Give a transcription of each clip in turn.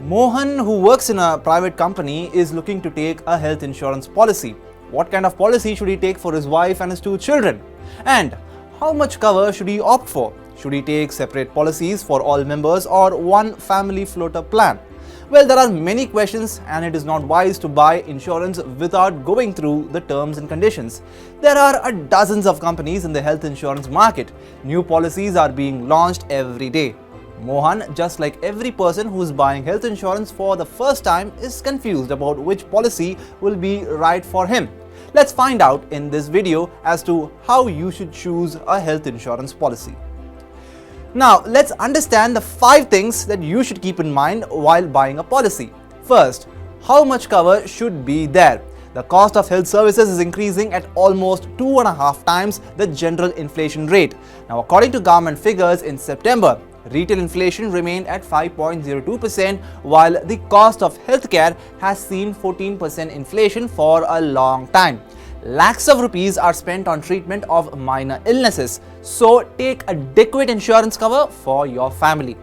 Mohan, who works in a private company, is looking to take a health insurance policy. What kind of policy should he take for his wife and his 2 children? And how much cover should he opt for? Should he take separate policies for all members or one family floater plan? Well, there are many questions, and it is not wise to buy insurance without going through the terms and conditions. There are dozens of companies in the health insurance market. New policies are being launched every day. Mohan, just like every person who is buying health insurance for the first time, is confused about which policy will be right for him. Let's find out in this video as to how you should choose a health insurance policy. Now, let's understand the 5 things that you should keep in mind while buying a policy. First, how much cover should be there? The cost of health services is increasing at almost 2.5 times the general inflation rate. Now, according to government figures in September, retail inflation remained at 5.02%, while the cost of healthcare has seen 14% inflation for a long time. Lakhs of rupees are spent on treatment of minor illnesses, so take adequate insurance cover for your family.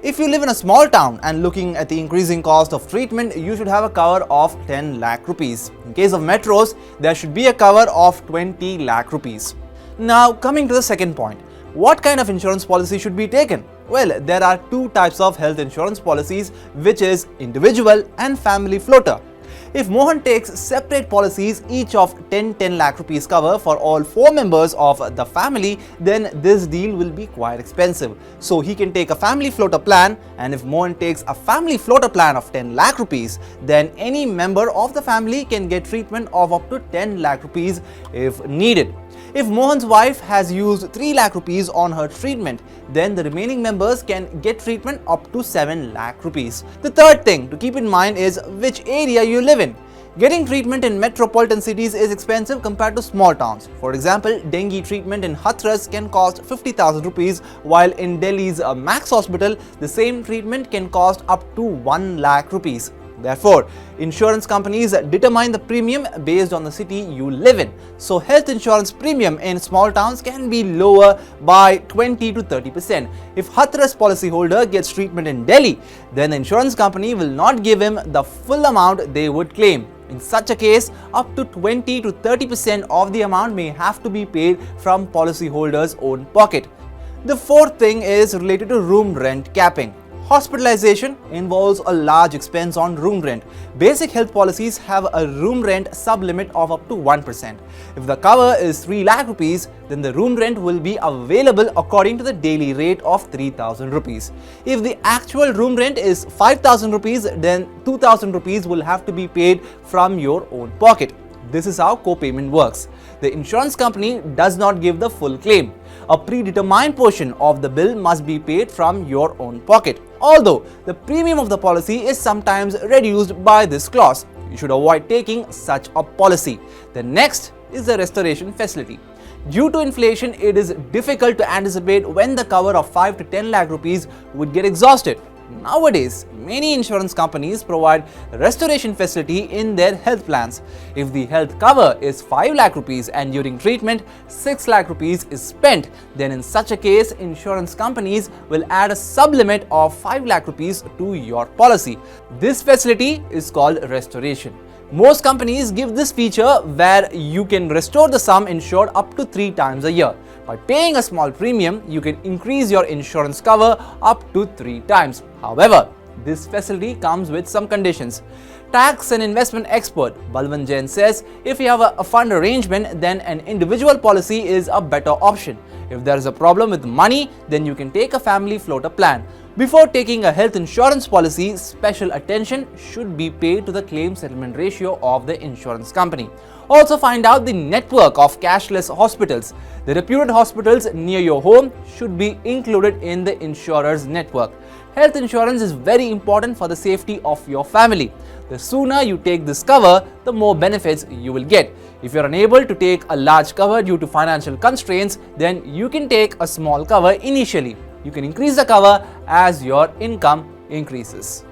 If you live in a small town and looking at the increasing cost of treatment, you should have a cover of 10 lakh rupees. In case of metros, there should be a cover of 20 lakh rupees. Now, coming to the second point, what kind of insurance policy should be taken? Well, there are 2 types of health insurance policies, which is individual and family floater. If Mohan takes separate policies, each of 10 lakh rupees cover for all 4 members of the family, then this deal will be quite expensive. So he can take a family floater plan, and if Mohan takes a family floater plan of 10 lakh rupees, then any member of the family can get treatment of up to 10 lakh rupees if needed. If Mohan's wife has used 3 lakh rupees on her treatment, then the remaining members can get treatment up to 7 lakh rupees. The third thing to keep in mind is which area you live in. Getting treatment in metropolitan cities is expensive compared to small towns. For example, dengue treatment in Hathras can cost 50,000 rupees, while in Delhi's Max Hospital, the same treatment can cost up to 1 lakh rupees. Therefore, insurance companies determine the premium based on the city you live in. So, health insurance premium in small towns can be lower by 20 to 30%. If Hathras policyholder gets treatment in Delhi, then the insurance company will not give him the full amount they would claim. In such a case, up to 20 to 30% of the amount may have to be paid from policyholder's own pocket. The fourth thing is related to room rent capping. Hospitalization involves a large expense on room rent. Basic health policies have a room rent sublimit of up to 1%. If the cover is 3 lakh rupees, then the room rent will be available according to the daily rate of 3,000 rupees. If the actual room rent is 5,000 rupees, then 2,000 rupees will have to be paid from your own pocket. This is how co-payment works. The insurance company does not give the full claim. A predetermined portion of the bill must be paid from your own pocket. Although the premium of the policy is sometimes reduced by this clause, you should avoid taking such a policy. The next is the restoration facility. Due to inflation, it is difficult to anticipate when the cover of 5 to 10 lakh rupees would get exhausted. Nowadays, many insurance companies provide restoration facility in their health plans. If the health cover is 5 lakh rupees and during treatment 6 lakh rupees is spent, then in such a case, insurance companies will add a sublimit of 5 lakh rupees to your policy. This facility is called restoration. Most companies give this feature where you can restore the sum insured up to 3 times a year. By paying a small premium, you can increase your insurance cover up to 3 times. However, this facility comes with some conditions. Tax and investment expert Balwant Jain says if you have a fund arrangement, then an individual policy is a better option. If there is a problem with money, then you can take a family floater plan. Before taking a health insurance policy, special attention should be paid to the claim settlement ratio of the insurance company. Also, find out the network of cashless hospitals. The reputed hospitals near your home should be included in the insurer's network. Health insurance is very important for the safety of your family. The sooner you take this cover, the more benefits you will get. If you are unable to take a large cover due to financial constraints, then you can take a small cover initially. You can increase the cover as your income increases.